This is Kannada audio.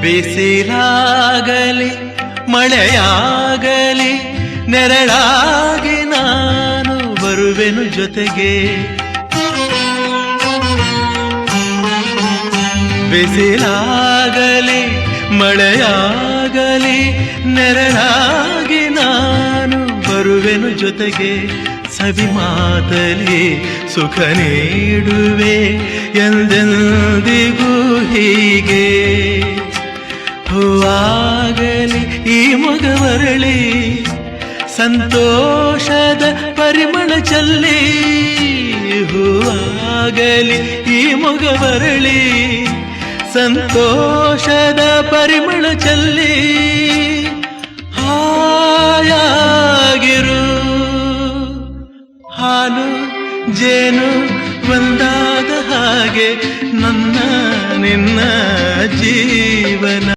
ಬಿಸಿಲಾಗಲಿ ಮಳೆಯಾಗಲಿ ನೆರಳಾಗಿ ನಾನು ಬರುವೆನು ಜೊತೆಗೆ. ಬಿಸಿಲಾಗಲಿ ಮಳೆಯಾಗಲಿ ನೆರಳಾಗಿ ನಾನು ಬರುವೆನು ಜೊತೆಗೆ. ಸವಿ ಮಾತಲಿ ಸುಖ ನೀಡುವೆ ಎಂದೆಂದಿಗೂ ಹೀಗೆ. ಹೂವಾಗಲಿ ಈ ಮೊಗವರಳಿ ಸಂತೋಷದ ಪರಿಮಳ ಚೆಲ್ಲಿ. ಹೂವಾಗಲಿ ಈ ಮೊಗವರಳಿ ಸಂತೋಷದ ಪರಿಮಳ ಚೆಲ್ಲಿ. ಹಾಯಾಗಿರು ಹಾಲು ಜೇನು ಒಂದಾದ ಹಾಗೆ ನನ್ನ ನಿನ್ನ ಜೀವನ.